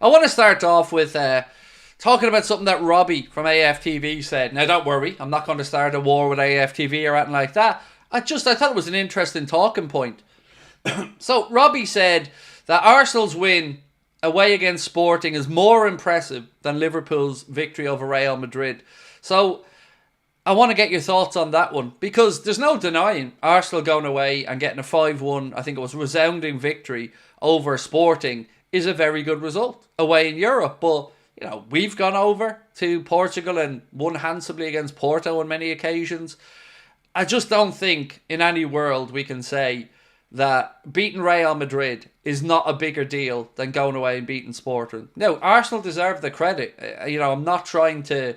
I want to start off with talking about something that Robbie from AFTV said. Now, don't worry, I'm not going to start a war with AFTV or anything like that. I thought it was an interesting talking point. So, Robbie said that Arsenal's win away against Sporting is more impressive than Liverpool's victory over Real Madrid. So, I want to get your thoughts on that one, because there's no denying Arsenal going away and getting a 5-1, I think it was resounding victory over Sporting, is a very good result away in Europe. But, you know, we've gone over to Portugal and won handsomely against Porto on many occasions. I just don't think in any world we can say that beating Real Madrid is not a bigger deal than going away and beating Sporting. No, Arsenal deserve the credit. You know, I'm not trying to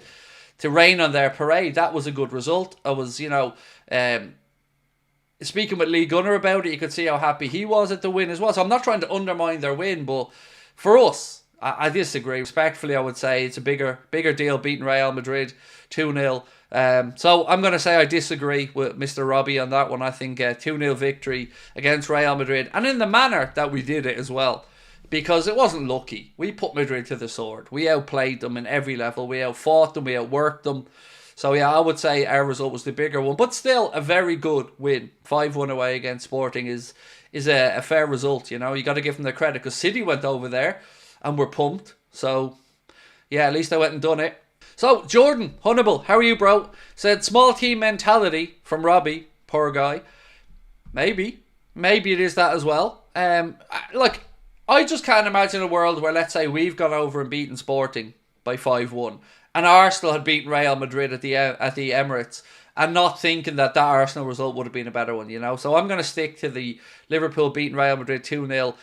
rain on their parade. That was a good result. I was, speaking with Lee Gunner about it, you could see how happy he was at the win as well. So I'm not trying to undermine their win, but for us, I disagree. Respectfully, I would say it's a bigger deal beating Real Madrid 2-0. So I'm going to say I disagree with Mr. Robbie on that one. I think 2-0 victory against Real Madrid, and in the manner that we did it as well, because it wasn't lucky. We put Madrid to the sword. We outplayed them in every level. We outfought them. We outworked them. So yeah, I would say our result was the bigger one, but still a very good win. 5-1 away against Sporting is a fair result. You know, you got to give them the credit, because City went over there and were pumped. So yeah, at least I went and done it. So, Jordan Hunnable, how are you, bro? Said, small team mentality from Robbie, poor guy. Maybe it is that as well. Look, I just can't imagine a world where, let's say, we've gone over and beaten Sporting by 5-1, and Arsenal had beaten Real Madrid at the Emirates, and not thinking that Arsenal result would have been a better one, you know. So I'm going to stick to the Liverpool beating Real Madrid 2-0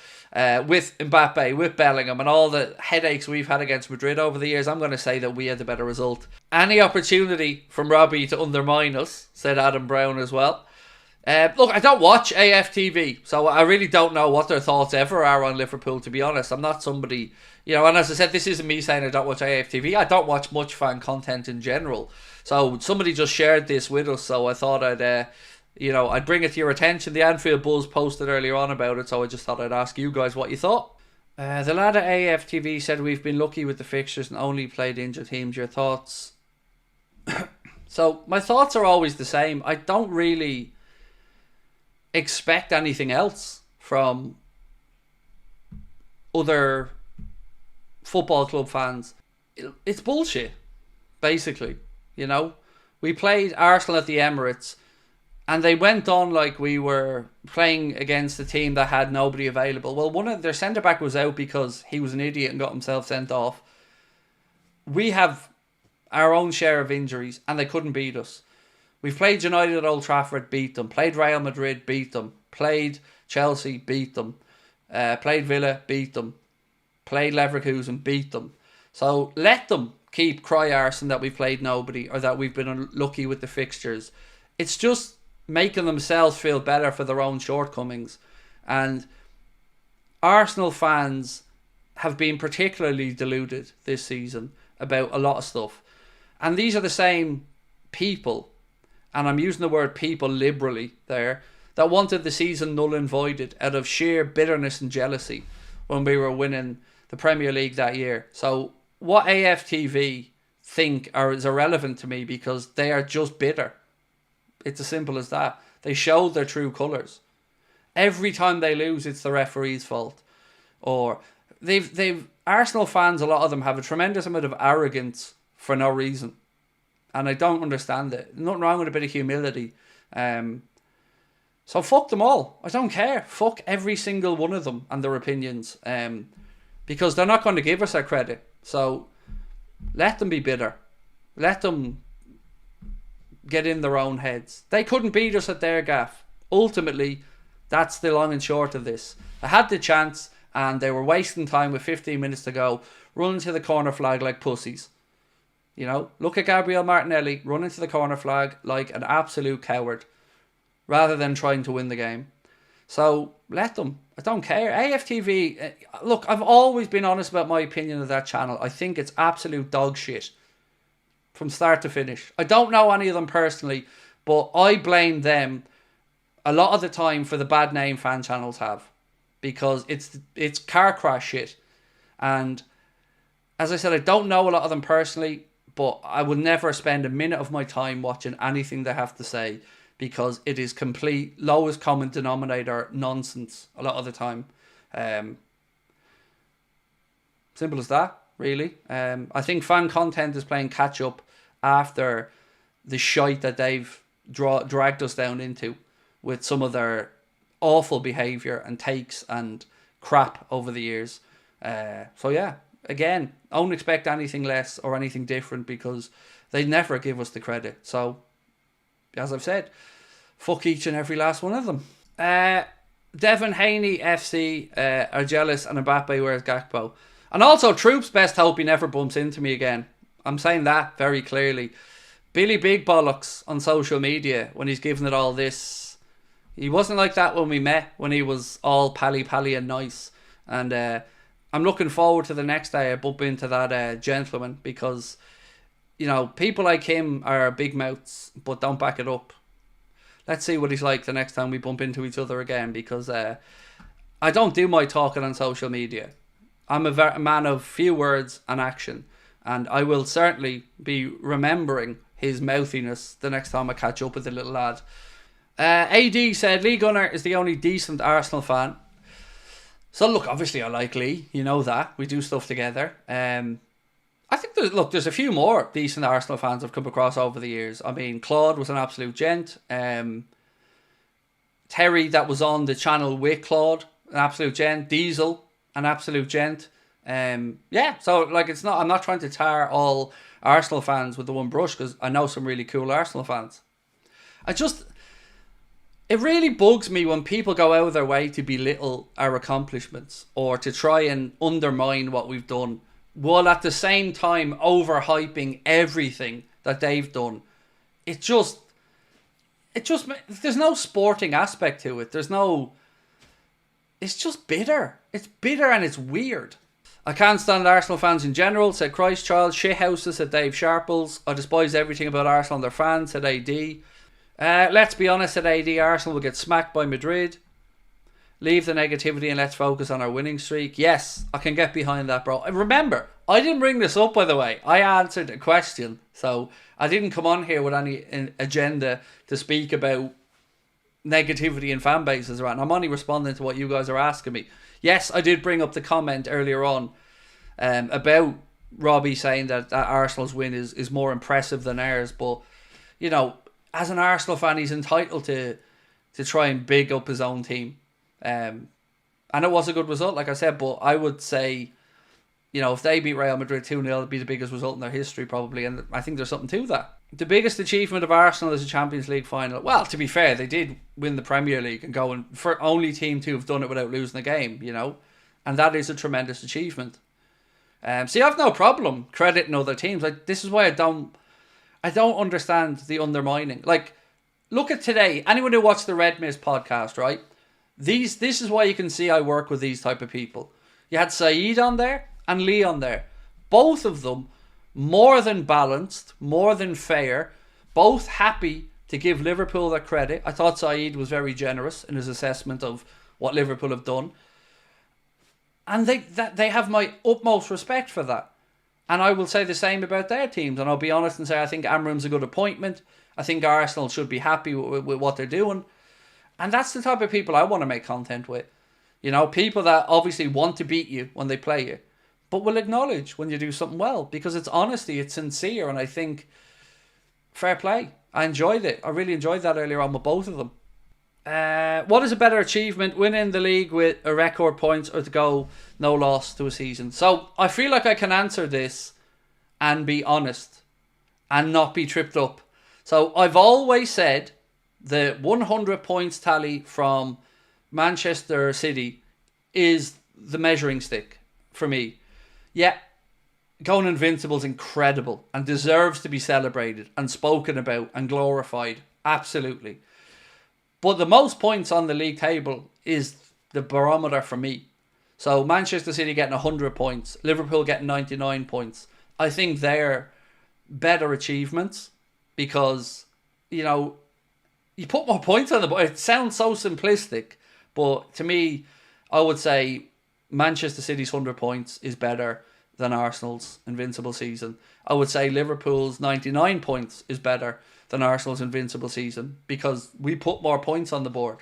with Mbappe, with Bellingham, and all the headaches we've had against Madrid over the years. I'm going to say that we had the better result. Any opportunity from Robbie to undermine us, said Adam Brown as well. Look, I don't watch AFTV, so I really don't know what their thoughts ever are on Liverpool, to be honest. I'm not somebody, you know, and as I said, this isn't me saying I don't watch AFTV. I don't watch much fan content in general. So somebody just shared this with us, so I thought I'd bring it to your attention. The Anfield Buzz posted earlier on about it, so I just thought I'd ask you guys what you thought. The lad at AFTV said, we've been lucky with the fixtures and only played injured teams. Your thoughts? So my thoughts are always the same. I don't really expect anything else from other football club fans. It's bullshit, basically. You know, we played Arsenal at the Emirates, and they went on like we were playing against a team that had nobody available. Well, one of their centre back was out because he was an idiot and got himself sent off. We have our own share of injuries, and they couldn't beat us. We've played United at Old Trafford, beat them. Played Real Madrid, beat them. Played Chelsea, beat them. Played Villa, beat them. Played Leverkusen, beat them. So let them keep cry-arsing that we've played nobody, or that we've been unlucky with the fixtures. It's just making themselves feel better for their own shortcomings. And Arsenal fans have been particularly deluded this season about a lot of stuff. And these are the same people, and I'm using the word people liberally there, that wanted the season null and voided out of sheer bitterness and jealousy when we were winning the Premier League that year. So what AFTV think is irrelevant to me, because they are just bitter. It's as simple as that. They showed their true colours. Every time they lose, it's the referee's fault. Or they've Arsenal fans, a lot of them have a tremendous amount of arrogance for no reason. And I don't understand it. Nothing wrong with a bit of humility. So fuck them all. I don't care. Fuck every single one of them and their opinions. Because they're not going to give us our credit. So let them be bitter. Let them get in their own heads. They couldn't beat us at their gaff. Ultimately, that's the long and short of this. They had the chance, and they were wasting time with 15 minutes to go, running to the corner flag like pussies. You know, look at Gabriel Martinelli running to the corner flag like an absolute coward, rather than trying to win the game. So let them. I don't care. AFTV, look, I've always been honest about my opinion of that channel. I think it's absolute dog shit from start to finish. I don't know any of them personally, but I blame them a lot of the time for the bad name fan channels have, because it's car crash shit. And As I said, I don't know a lot of them personally, but I will never spend a minute of my time watching anything they have to say because it is complete lowest common denominator nonsense a lot of the time. Simple as that, really. I think fan content is playing catch up after the shite that they've dragged us down into with some of their awful behaviour and takes and crap over the years. So yeah, again, I don't expect anything less or anything different because they never give us the credit. So, as I've said, fuck each and every last one of them. Devon Haney FC are jealous and Mbappe wears Gakpo. And also, Troop's best hope he never bumps into me again. I'm saying that very clearly. Billy Big Bollocks on social media, when he's giving it all this, he wasn't like that when we met, when he was all pally and nice. And I'm looking forward to the next day I bump into that gentleman because, you know, people like him are big mouths, but don't back it up. Let's see what he's like the next time we bump into each other again because I don't do my talking on social media. I'm a man of few words and action, and I will certainly be remembering his mouthiness the next time I catch up with the little lad. AD said Lee Gunner is the only decent Arsenal fan. So look, obviously I like Lee, you know that. We do stuff together. I think there's a few more decent Arsenal fans I've come across over the years. I mean, Claude was an absolute gent. Terry, that was on the channel with Claude, an absolute gent. Diesel, an absolute gent. Yeah, so like I'm not trying to tar all Arsenal fans with the one brush because I know some really cool Arsenal fans. It really bugs me when people go out of their way to belittle our accomplishments or to try and undermine what we've done while at the same time overhyping everything that they've done. It's just there's no sporting aspect to it. It's just bitter. It's bitter and it's weird. I can't stand Arsenal fans in general, said Christchild. Shithouses, said Dave Sharples. I despise everything about Arsenal and their fans, said AD. Let's be honest, said AD. Arsenal will get smacked by Madrid. Leave the negativity and let's focus on our winning streak. Yes, I can get behind that, bro. Remember, I didn't bring this up, by the way. I answered a question, so I didn't come on here with any agenda to speak about negativity in fan bases. Right? I'm only responding to what you guys are asking me. Yes, I did bring up the comment earlier on about Robbie saying that Arsenal's win is more impressive than ours, but you know, as an Arsenal fan, he's entitled to try and big up his own team. And it was a good result, like I said, but I would say, you know, if they beat Real Madrid 2-0, it'd be the biggest result in their history, probably, and I think there's something to that. The biggest achievement of Arsenal is a Champions League final. Well, to be fair, they did win the Premier League and go and for only team to have done it without losing a game, you know, and that is a tremendous achievement. See, I've no problem crediting other teams. Like, this is why I don't understand the undermining. Like, look at today. Anyone who watched the Red Mist podcast, right? This is why you can see I work with these type of people. You had Saeed on there and Lee on there. Both of them more than balanced, more than fair, both happy to give Liverpool their credit. I thought Saeed was very generous in his assessment of what Liverpool have done. And they have my utmost respect for that. And I will say the same about their teams. And I'll be honest and say I think Amram's a good appointment. I think Arsenal should be happy with what they're doing. And that's the type of people I want to make content with. You know, people that obviously want to beat you when they play you, but will acknowledge when you do something well. Because it's honesty, it's sincere. And I think, fair play. I enjoyed it. I really enjoyed that earlier on with both of them. What is a better achievement, winning the league with a record points or to go no loss to a season? So I feel like I can answer this and be honest and not be tripped up. So I've always said the 100 points tally from Manchester City is the measuring stick for me. Yeah, going invincible is incredible and deserves to be celebrated and spoken about and glorified. Absolutely. But the most points on the league table is the barometer for me. So Manchester City getting 100 points, Liverpool getting 99 points. I think they're better achievements because, you know, you put more points on the board. It sounds so simplistic, but to me, I would say Manchester City's 100 points is better than Arsenal's invincible season. I would say Liverpool's 99 points is better than Arsenal's invincible season because we put more points on the board.